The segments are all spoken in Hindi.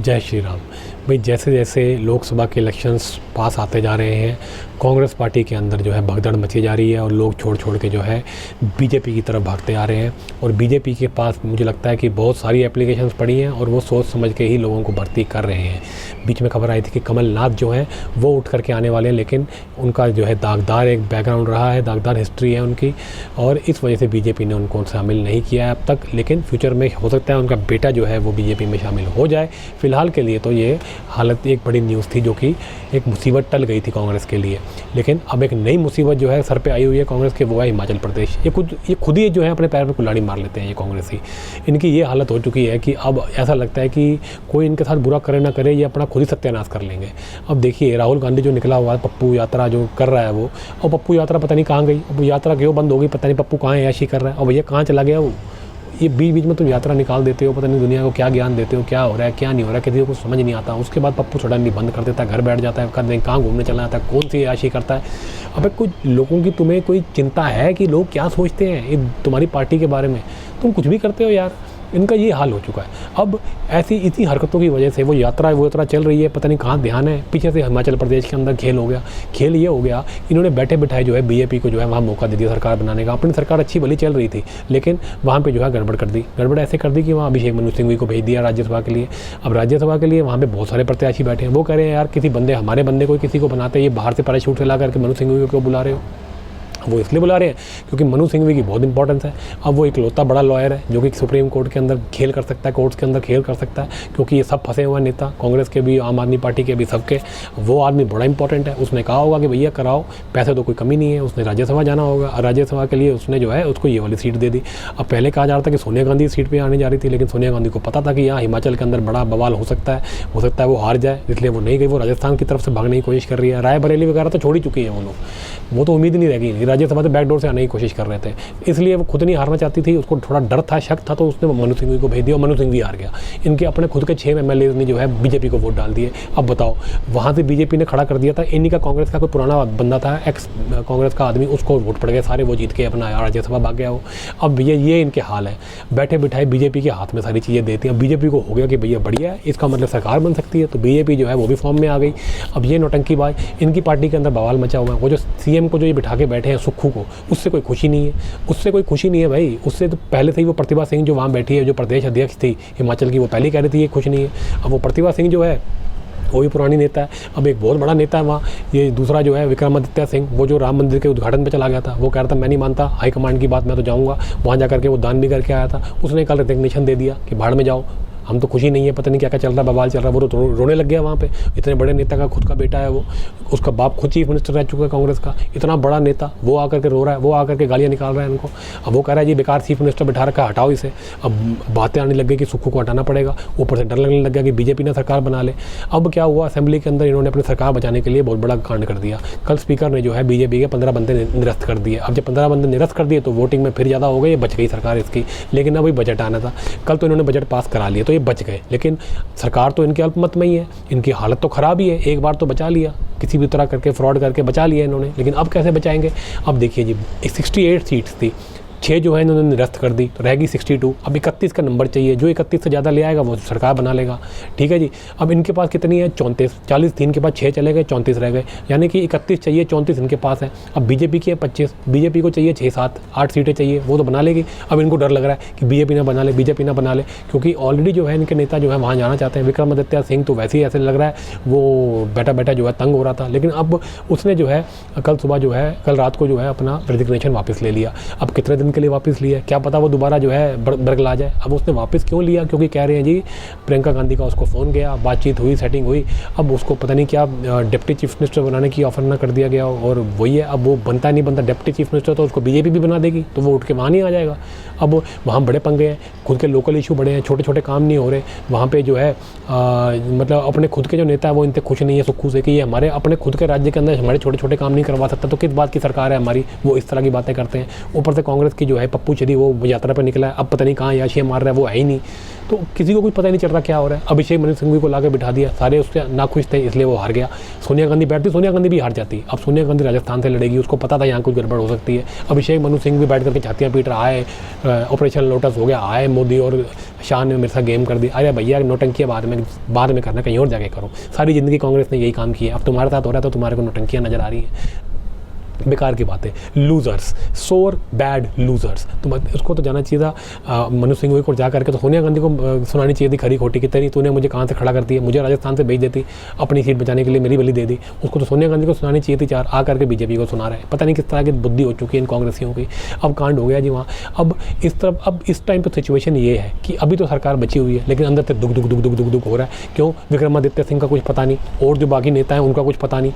जय श्री राम। भाई जैसे जैसे लोकसभा के इलेक्शंस पास आते जा रहे हैं, कांग्रेस पार्टी के अंदर जो है भगदड़ मची जा रही है और लोग छोड़ छोड़ के जो है बीजेपी की तरफ भागते आ रहे हैं। और बीजेपी के पास मुझे लगता है कि बहुत सारी एप्लीकेशंस पड़ी हैं और वो सोच समझ के ही लोगों को भर्ती कर रहे हैं। बीच में खबर आई थी कि कमलनाथ जो है वो उठ करके आने वाले हैं, लेकिन उनका जो है दागदार एक बैकग्राउंड रहा है, दागदार हिस्ट्री है उनकी, और इस वजह से बीजेपी ने उनको शामिल नहीं किया है अब तक। लेकिन फ्यूचर में हो सकता है उनका बेटा जो है वो बीजेपी में शामिल हो जाए। फिलहाल के लिए तो ये हालत एक बड़ी न्यूज़ थी जो कि एक मुसीबत टल गई थी कांग्रेस के लिए। लेकिन अब एक नई मुसीबत जो है सर पे आई हुई है कांग्रेस के, वो है हिमाचल प्रदेश। ये खुद ही जो है अपने पैर में कुल्हाड़ी मार लेते हैं ये कांग्रेसी। इनकी ये हालत हो चुकी है कि अब ऐसा लगता है कि कोई इनके साथ बुरा करे ना करे, ये अपना खुद ही सत्यानाश कर लेंगे। अब देखिए राहुल गांधी जो निकला हुआ है, पप्पू यात्रा जो कर रहा है वो, और पप्पू यात्रा पता नहीं कहाँ गई, अब यात्रा क्यों बंद हो गई पता नहीं, पप्पू कहाँ है, ऐशी कर रहा है। और भैया कहाँ चला गया वो? ये बीच बीच में तुम यात्रा निकाल देते हो, पता नहीं दुनिया को क्या ज्ञान देते हो, क्या हो रहा है क्या नहीं हो रहा है, किसी को समझ नहीं आता। उसके बाद पप्पू सडनली बंद कर देता है, घर बैठ जाता है, कर दें कहाँ घूमने चला जाता है, कौन सी याशी करता है। अबे कुछ लोगों की तुम्हें कोई चिंता है कि लोग क्या सोचते हैं तुम्हारी पार्टी के बारे में? तुम कुछ भी करते हो यार। इनका ये हाल हो चुका है। अब ऐसी इसी हरकतों की वजह से वो यात्रा चल रही है, पता नहीं कहाँ ध्यान है। पीछे से हिमाचल प्रदेश के अंदर खेल हो गया। खेल ये हो गया, इन्होंने बैठे बिठाए जो है बीजेपी को जो है वहाँ मौका दे दिया सरकार बनाने का। अपनी सरकार अच्छी भली चल रही थी, लेकिन वहाँ पे जो है गड़बड़ कर दी। गड़बड़ ऐसे कर दी कि वहाँ अभिषेक मनु सिंघवी को भेज दिया राज्यसभा के लिए। अब राज्यसभा के लिए वहाँ पे बहुत सारे प्रत्याशी बैठे हैं। वो कह रहे हैं यार किसी बंदे, हमारे बंदे को किसी को बनाते, ये बाहर से पैराशूट से ला करके मनु सिंघवी को क्यों बुला रहे हो? वो इसलिए बुला रहे हैं क्योंकि मनु सिंघवी की बहुत इंपॉर्टेंस है। अब वो इकलौता बड़ा लॉयर है जो कि सुप्रीम कोर्ट के अंदर खेल कर सकता है, कोर्ट्स के अंदर खेल कर सकता है, क्योंकि ये सब फंसे हुए नेता, कांग्रेस के भी, आम आदमी पार्टी के भी, सबके। वो आदमी बड़ा इंपॉर्टेंट है। उसने कहा होगा कि भैया कराओ, पैसे तो कोई कमी नहीं है। उसने राज्यसभा जाना होगा और राज्यसभा के लिए उसने जो है उसको ये वाली सीट दे दी। अब पहले कहा जा रहा था कि सोनिया गांधी सीट पर आने जा रही थी, लेकिन सोनिया गांधी को पता था कि यहाँ हिमाचल के अंदर बड़ा बवाल हो सकता है वो हार जाए, इसलिए वो नहीं गई। वो राजस्थान की तरफ से भागने की कोशिश कर रही है। रायबरेली वगैरह तो छोड़ ही चुकी है वो लोग, वो तो उम्मीद नहीं रह गई। राज्यसभा से बैकडोर से आने की कोशिश कर रहे थे, इसलिए वो खुद नहीं हारना चाहती थी। उसको थोड़ा डर था, शक था, तो उसने मनु सिंघवी को भेज दिया और मनु सिंघवी हार गया। इनके अपने खुद के 6 MLA ने जो है बीजेपी को वोट डाल दिए। अब बताओ, वहाँ से बीजेपी ने खड़ा कर दिया था। इन्हीं का कांग्रेस का कोई पुराना बंदा था, एक्स कांग्रेस का आदमी, उसको वोट पड़ गए सारे, वो जीत के अपना राज्यसभा भाग गया वो। अब ये इनके हाल है, बैठे बिठाए बीजेपी के हाथ में सारी चीज़ें देती हैं। अब बीजेपी को हो गया कि भैया बढ़िया है, इसका मतलब सरकार बन सकती है, तो बीजेपी जो है वो भी फॉर्म में आ गई। अब ये नौटंकीबाज, इनकी पार्टी के अंदर बवाल मचा हुआ है। वो जो CM को जो ये बिठा के बैठे हैं सुक्खू को, उससे कोई खुशी नहीं है, उससे कोई खुशी नहीं है भाई। उससे तो पहले से ही वो प्रतिभा सिंह जो वहाँ बैठी है, जो प्रदेश अध्यक्ष थी हिमाचल की, वो पहले कह रही थी ये खुश नहीं है। अब वो प्रतिभा सिंह जो है वो भी पुरानी नेता है, अब एक बहुत बड़ा नेता है वहाँ। ये दूसरा जो है विक्रमादित्य सिंह, वो जो राम मंदिर के उद्घाटन पे चला गया था, वो कह रहा था मैं नहीं मानता हाईकमांड की बात, मैं तो जाऊँगा। वहाँ जा करके वो दान भी करके आया था। उसने कल रिकग्निशन दे दिया कि भाड़ में जाओ, हम तो खुशी नहीं है, पता नहीं क्या क्या चल रहा है, बवाल चल रहा है। वो तो रोने लग गया वहाँ पे। इतने बड़े नेता का खुद का बेटा है वो, उसका बाप खुद चीफ मिनिस्टर रह चुका है कांग्रेस का, इतना बड़ा नेता, वो आकर के रो रहा है, वो आकर के गालियाँ निकाल रहा है इनको। अब वो कह रहा है जी बेकार चीफ मिनिस्टर बिठा रखा, हटाओ इसे। अब बातें आने लग गई कि सुक्खू को हटाना पड़ेगा। ऊपर से डर लगने लग गया कि बीजेपी ने सरकार बना ले। अब क्या हुआ, असेंबली के अंदर इन्होंने अपनी सरकार बचाने के लिए बहुत बड़ा कांड कर दिया। कल स्पीकर ने जो है बीजेपी के 15 बंदे निरस्त कर दिए। अब जब 15 बंदे निरस्त कर दिए तो वोटिंग में फिर ज़्यादा हो गई, बच गई सरकार इसकी। लेकिन अब बजट आना था, कल तो इन्होंने बजट पास करा लिया तो ये बच गए। लेकिन सरकार तो इनके अल्पमत में ही है, इनकी हालत तो ख़राब ही है। एक बार तो बचा लिया, किसी भी तरह करके फ्रॉड करके बचा लिया इन्होंने, लेकिन अब कैसे बचाएंगे? अब देखिए जी 68 सीट्स थी, 6 जो है इन्होंने निरस्त कर दी, तो रहेगी 62। अब 31 का नंबर चाहिए, जो 31 से ज़्यादा ले आएगा वो सरकार बना लेगा। ठीक है जी। अब इनके पास कितनी है? 34। 40 थी इनके पास, 6 चले गए, 34 रह गए, यानी कि 31 चाहिए, 34 इनके पास है। अब बीजेपी की है 25, बीजेपी को चाहिए 6, 7, 8 सीटें चाहिए, वो तो बना लेगी। अब इनको डर लग रहा है कि बीजेपी ना बना ले, बीजेपी ना बना ले, क्योंकि ऑलरेडी जो है इनके नेता जो है वहाँ जाना चाहते हैं। विक्रमादित्य सिंह तो वैसे ही ऐसे लग रहा है वो बैठा जो है तंग हो रहा था, लेकिन अब उसने जो है कल रात को जो है अपना रेजिग्नेशन वापस ले लिया। अब कितने दिन के लिए वापस लिया, क्या पता वो दोबारा जो है बरगला जाए। अब उसने वापस क्यों लिया? क्योंकि कह रहे हैं जी प्रियंका गांधी का उसको फ़ोन गया, बातचीत हुई, सेटिंग हुई, अब उसको पता नहीं क्या डिप्टी चीफ मिनिस्टर बनाने की ऑफर ना कर दिया गया, और वही है। अब वो बनता नहीं बनता डिप्टी चीफ मिनिस्टर, तो उसको बीजेपी भी बना देगी, तो वो उठ के वहाँ नहीं आ जाएगा। अब वहाँ बड़े पंगे हैं, खुद के लोकल इशू बड़े हैं, छोटे छोटे काम नहीं हो रहे वहाँ पे जो है। मतलब अपने खुद के जो नेता है वो इनसे खुश नहीं है सुक्खू से कि ये हमारे अपने खुद के राज्य के अंदर हमारे छोटे छोटे काम नहीं करवा सकता, तो किस बात की सरकार है हमारी? वो इस तरह की बातें करते हैं। ऊपर से कांग्रेस की जबकि जो है पप्पू चरी वो यात्रा पर निकला है, अब पता नहीं कहाँ याशियाँ मार रहा है, वो है ही नहीं। तो किसी को कुछ पता नहीं चल रहा क्या हो रहा है। अभिषेक मनु सिंघवी को लाकर बिठा दिया, सारे उससे नाखुश थे इसलिए वो हार गया। सोनिया गांधी बैठती, सोनिया गांधी भी हार जाती। अब सोनिया गांधी राजस्थान से लड़ेगी, उसको पता था यहाँ कुछ गड़बड़ हो सकती है। अभिषेक मनु सिंह भी बैठ करके छातियाँ पीट रहा है, ऑपरेशन लोटस हो गया, आए मोदी और शाह ने मेरे साथ गेम कर दी। अरे भैया नौटंकियाँ बाद में करना, कहीं और जाके करो। सारी ज़िंदगी कांग्रेस ने यही काम किया, अब तुम्हारे साथ हो रहा है तो तुम्हारे को नौटंकियाँ नज़र आ रही हैं। बेकार की बात है। लूजर्स, सोर बैड लूजर्स। तो उसको तो जाना चाहिए था मनु सिंघवी को जा करके, तो सोनिया गांधी को सुनानी चाहिए थी खरी खोटी की तेरी तूने मुझे कहाँ से खड़ा कर दिया, मुझे राजस्थान से भेज देती, अपनी सीट बचाने के लिए मेरी बलि दे दी। उसको तो सोनिया गांधी को सुनानी चाहिए थी, चार आ करके बीजेपी को सुना रहे हैं। पता नहीं किस तरह की बुद्धि हो चुकी है इन कांग्रेसियों की। अब कांड हो गया जी वहाँ। अब इस टाइम पर सिचुएशन ये है कि अभी तो सरकार बची हुई है, लेकिन अंदर से दुख हो रहा है। क्यों? विक्रमादित्य सिंह का कुछ पता नहीं, और जो बाकी नेता हैं उनका कुछ पता नहीं।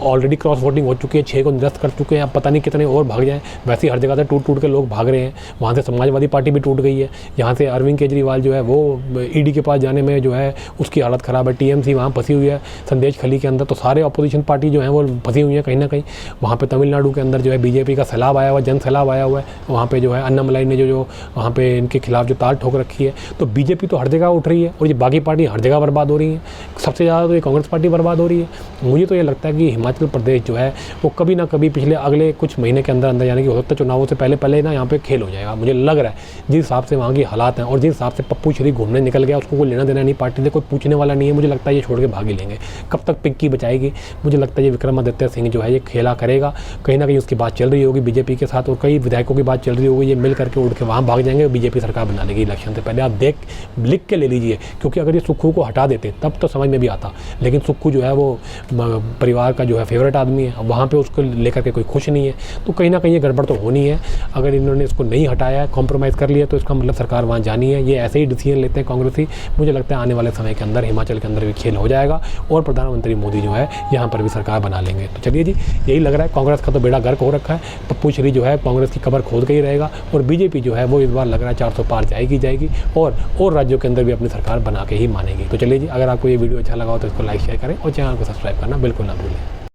ऑलरेडी क्रॉस वोटिंग हो चुकी है, 6 को निरस्त कर चुके हैं, अब पता नहीं कितने और भाग जाएं। वैसे ही हर जगह से टूट के लोग भाग रहे हैं। वहाँ से समाजवादी पार्टी भी टूट गई है। यहाँ से अरविंद केजरीवाल जो है वो ईडी के पास जाने में जो है उसकी हालत ख़राब है। टीएमसी वहाँ फंसी हुई है संदेश खली के अंदर। तो सारे अपोजिशन पार्टी जो है वो फंसी हुई है कहीं ना कहीं। वहाँ पर तमिलनाडु के अंदर जो है बीजेपी का सैलाब आया हुआ है, जन सैलाब आया हुआ है। वहाँ पर जो है अन्नामलाई ने जो वहाँ पर इनके खिलाफ जो ताल ठोक रखी है। तो बीजेपी तो हर जगह उठ रही है और ये बाकी पार्टी हर जगह बर्बाद हो रही है। सबसे ज़्यादा तो ये कांग्रेस पार्टी बर्बाद हो रही है। मुझे तो ये लगता है कि हिमाचल प्रदेश जो है वो कभी ना कभी पिछले अगले कुछ महीने के अंदर यानी कि हो सकता है चुनावों से पहले ना यहाँ पे खेल हो जाएगा। मुझे लग रहा है जिस हिसाब से वहाँ की हालात हैं और जिस हिसाब से पप्पू श्री घूमने निकल गया, उसको कोई लेना देना नहीं, पार्टी से कोई पूछने वाला नहीं है। मुझे लगता है ये छोड़ के भाग ही लेंगे। कब तक पिंकी बचाएगी? मुझे लगता है ये विक्रमादित्य सिंह जो है ये खेला करेगा। कहीं ना कहीं उसकी बात चल रही होगी बीजेपी के साथ और कई विधायकों की बात चल रही होगी। ये मिल करके उड़ के वहाँ भाग जाएंगे, बीजेपी सरकार बना लेगी इलेक्शन से पहले। आप लिख के ले लीजिए, क्योंकि अगर ये सुक्खू को हटा देते तब तो समझ में भी आता, लेकिन सुक्खू जो है वो परिवार का जो है फेवरेट आदमी है, वहाँ पे उसको लेकर के कोई खुश नहीं है। तो कहीं ना कहीं ये गड़बड़ तो होनी है। अगर इन्होंने इसको नहीं हटाया, कॉम्प्रोमाइज़ कर लिया, तो इसका मतलब सरकार वहाँ जानी है। ये ऐसे ही डिसीजन लेते हैं कांग्रेसी। मुझे लगता है आने वाले समय के अंदर हिमाचल के अंदर भी खेल हो जाएगा और प्रधानमंत्री मोदी जो है यहाँ पर भी सरकार बना लेंगे। तो चलिए जी, यही लग रहा है। कांग्रेस का तो बेड़ा गर्क हो रखा है। पप्पू श्री जो है कांग्रेस की कबर खोद के ही रहेगा और बीजेपी जो है वो इस बार लग रहा है 400 पार जाएगी और राज्यों के अंदर भी अपनी सरकार बना के ही मानेगी। तो चलिए जी, अगर आपको ये वीडियो अच्छा लगा हो तो इसको लाइक शेयर करें और चैनल को सब्सक्राइब करना बिल्कुल ना भूलें।